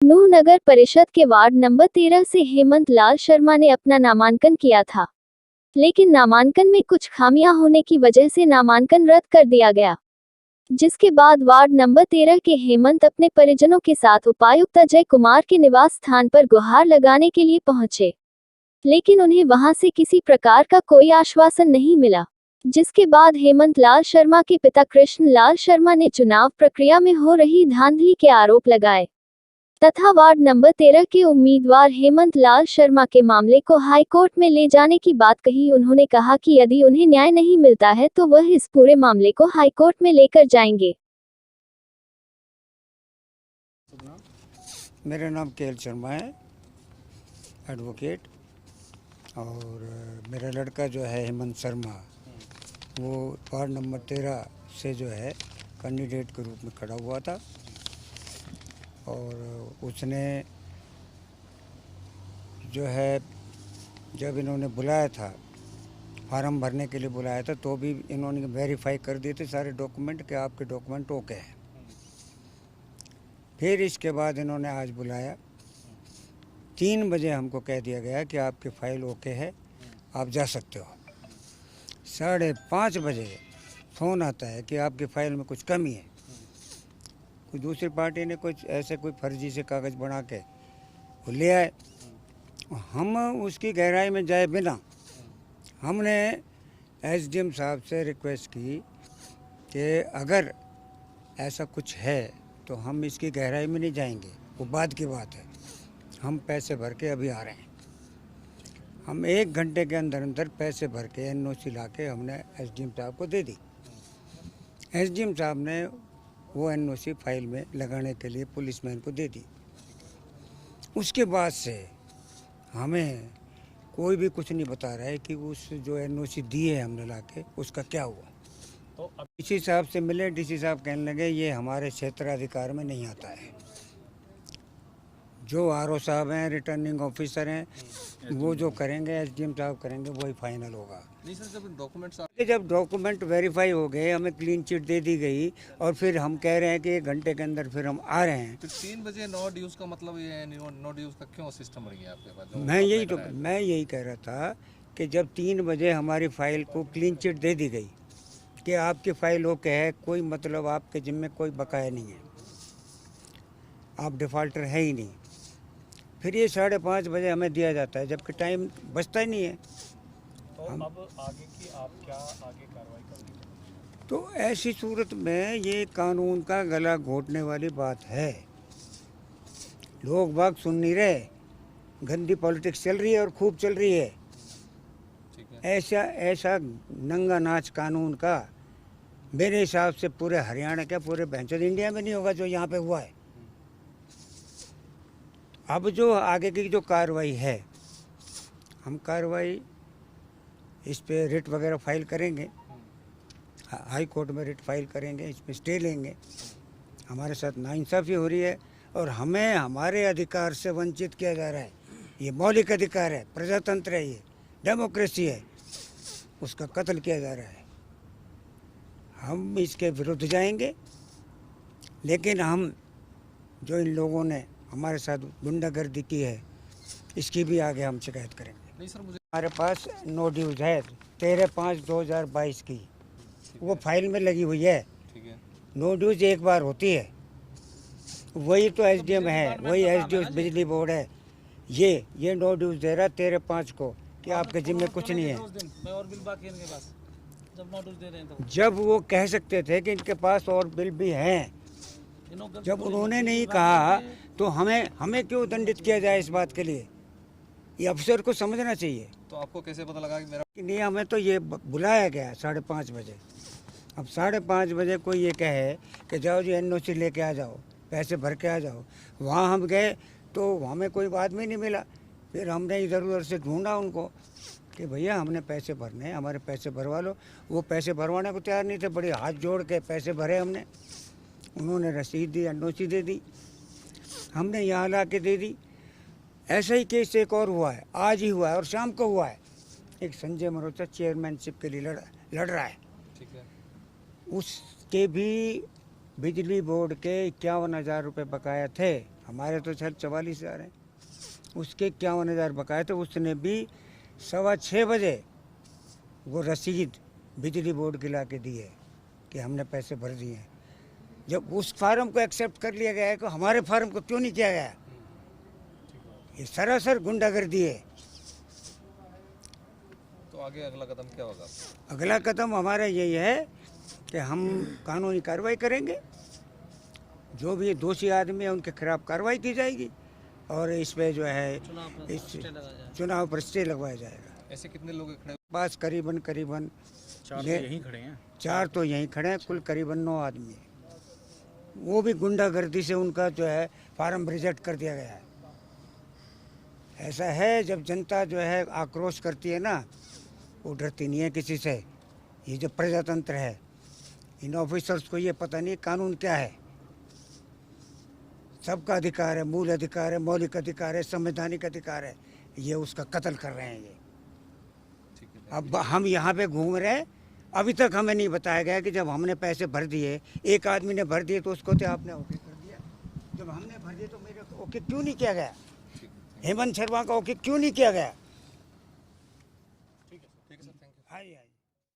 नूह नगर परिषद के ward number 13 से हेमंत लाल शर्मा ने अपना नामांकन किया था, लेकिन नामांकन में कुछ खामियां होने की वजह से नामांकन रद्द कर दिया गया, जिसके बाद वार्ड नंबर 13 के हेमंत अपने परिजनों के साथ उपायुक्त अजय कुमार के निवास स्थान पर गुहार लगाने के लिए पहुंचे, लेकिन उन्हें वहां से किसी प्रकार का कोई आश्वासन नहीं मिला, जिसके बाद हेमंत लाल शर्मा के पिता कृष्ण लाल शर्मा ने चुनाव प्रक्रिया में हो रही धांधली के आरोप लगाए तथा वार्ड नंबर 13 के उम्मीदवार हेमंत लाल शर्मा के मामले को हाईकोर्ट में ले जाने की बात कही। उन्होंने कहा कि यदि उन्हें न्याय नहीं मिलता है तो वह इस पूरे मामले को हाईकोर्ट में लेकर जाएंगे। मेरा नाम केएल शर्मा है, एडवोकेट। और मेरा लड़का जो है हेमंत शर्मा, वो वार्ड नंबर 13 से जो है कैंडिडेट के रूप में खड़ा हुआ था। और उसने जो है जब इन्होंने बुलाया था, फार्म भरने के लिए बुलाया था, तो भी इन्होंने वेरीफाई कर दिए थे सारे डॉक्यूमेंट कि आपके डॉक्यूमेंट ओके हैं। फिर इसके बाद इन्होंने आज बुलाया, 3 बजे हमको कह दिया गया कि आपकी फ़ाइल ओके है, आप जा सकते हो। 5:30 बजे फ़ोन आता है कि आपकी फ़ाइल में कुछ कमी है। कोई दूसरी पार्टी ने कुछ ऐसे कोई फर्जी से कागज़ बना के वो ले आए। हम उसकी गहराई में जाए बिना हमने एसडीएम साहब से रिक्वेस्ट की कि अगर ऐसा कुछ है तो हम इसकी गहराई में नहीं जाएंगे, वो बाद की बात है, हम पैसे भर के अभी आ रहे हैं। हम 1 घंटे के अंदर अंदर पैसे भर के एनओसी ला के हमने एसडीएम साहब को दे दी। एसडीएम साहब ने वो एनओसी फाइल में लगाने के लिए पुलिसमैन को दे दी। उसके बाद से हमें कोई भी कुछ नहीं बता रहा है कि उस जो एनओसी दी है हमने ला के, उसका क्या हुआ। तो अब डीसी साहब से मिले, डीसी साहब कहने लगे ये हमारे क्षेत्राधिकार में नहीं आता है। जो आरओ साहब हैं, रिटर्निंग ऑफिसर हैं, वो जो करेंगे, एसडीएम साहब करेंगे, वही फाइनल होगा। नहीं सर, जब डॉक्यूमेंट वेरीफाई हो गए, हमें क्लीन चिट दे दी गई और फिर हम कह रहे हैं कि 1 घंटे के अंदर फिर हम आ रहे हैं। तो 3 बजे नो ड्यूज का मतलब ये है, नो ड्यूज का क्यों सिस्टम बन गया आपके पास? मैं यही कह रहा था कि जब 3 बजे हमारी फाइल को क्लीन चिट दे दी गई कि आपकी फाइल ओके है, कोई मतलब आपके जिम्मे कोई बकाया नहीं है, आप डिफ़ॉल्टर है ही नहीं, फिर ये 5:30 बजे हमें दिया जाता है, जबकि टाइम बचता ही नहीं है। तो अब आगे की आप क्या आगे कार्रवाई करेंगे? तो ऐसी सूरत में ये कानून का गला घोटने वाली बात है। लोग बाग सुन नहीं रहे, गंदी पॉलिटिक्स चल रही है और खूब चल रही है। ऐसा नंगा नाच कानून का मेरे हिसाब से पूरे हरियाणा क्या पूरे भैंचोद इंडिया में नहीं होगा जो यहाँ पे हुआ है। अब जो आगे की जो कार्रवाई है, हम कार्रवाई इस पे रिट वगैरह फाइल करेंगे, हाई कोर्ट में रिट फाइल करेंगे, इस पे स्टे लेंगे। हमारे साथ नाइंसाफ़ी हो रही है और हमें हमारे अधिकार से वंचित किया जा रहा है। ये मौलिक अधिकार है, प्रजातंत्र है, ये डेमोक्रेसी है, उसका कत्ल किया जा रहा है। हम इसके विरुद्ध जाएंगे, लेकिन हम जो इन लोगों ने हमारे साथ गुंडागर्दी की है, इसकी भी आगे हम शिकायत करेंगे। नहीं सर, मुझे हमारे पास नो ड्यूज है 13/5/2022 की, वो फाइल में लगी हुई है। ठीक है। नो ड्यूज एक बार होती है, वही तो एसडीएम है, वही एसडीएम बिजली बोर्ड है। ये नो ड्यूज दे रहा 13/5 को कि आपके जिम्मे कुछ नहीं है। जब वो कह सकते थे कि इनके पास और बिल भी हैं, जब उन्होंने नहीं कहा तो हमें क्यों दंडित किया जाए इस बात के लिए? ये अफसर को समझना चाहिए। तो आपको कैसे पता लगा कि मेरा कि नहीं, हमें तो ये बुलाया गया 5:30 बजे। अब 5:30 बजे कोई ये कहे कि जाओ जी एनओसी लेके आ जाओ, पैसे भर के आ जाओ। वहाँ हम गए तो हमें कोई आदमी नहीं मिला। फिर हमने इधर उधर से ढूंढा उनको कि भैया हमने पैसे भरने हैं, हमारे पैसे भरवा लो। वो पैसे भरवाने को तैयार नहीं थे, बड़े हाथ जोड़ के पैसे भरे हमने। उन्होंने रसीद दी, एनओसी दे दी, हमने यहाँ ला के दे दी। ऐसा ही केस एक और हुआ है, आज ही हुआ है और शाम को हुआ है। एक संजय मल्होत्रा चेयरमैनशिप के लिए लड़ रहा है। ठीक है। उसके भी बिजली बोर्ड के 51,000 रुपये बकाया थे। हमारे तो सर 44,000 हैं, उसके 51,000 बकाए थे। उसने भी 6:15 बजे वो रसीद बिजली बोर्ड की ला के दी है कि हमने पैसे भर दिए हैं। जब उस फार्म को एक्सेप्ट कर लिया गया है तो हमारे फार्म को क्यों नहीं किया गया? ये सरासर गुंडागर्दी है। तो आगे अगला कदम क्या होगा? अगला कदम हमारा यही है कि हम कानूनी कार्रवाई करेंगे, जो भी दोषी आदमी है उनके खिलाफ कार्रवाई की जाएगी और इस पे जो है इस चुनाव पर स्टे लगवाया जाएगा। ऐसे कितने लोग खड़े? पास करीबन 4 तो यहीं खड़े हैं। 4 तो यहीं खड़े हैं, कुल करीबन 9 आदमी हैं। वो भी गुंडागर्दी से उनका जो है फार्म रिजेक्ट कर दिया गया है। ऐसा है, जब जनता जो है आक्रोश करती है ना, वो डरती नहीं है किसी से। ये जो प्रजातंत्र है, इन ऑफिसर्स को ये पता नहीं कानून क्या है। सबका अधिकार है, मूल अधिकार है, मौलिक अधिकार है, संवैधानिक अधिकार है। ये उसका कत्ल कर रहे हैं ये। ठीक है। अब हम यहाँ पे घूम रहे हैं, अभी तक हमें नहीं बताया गया कि जब हमने पैसे भर दिए, एक आदमी ने भर दिए तो उसको तो आपने ओके कर दिया। जब हमने भर दिए तो मेरे को ओके क्यों नहीं किया गया? हेमंत शर्मा का ओके क्यों नहीं किया गया? ठीक है सर, थैंक यू। हाँ जी, हाँ जी।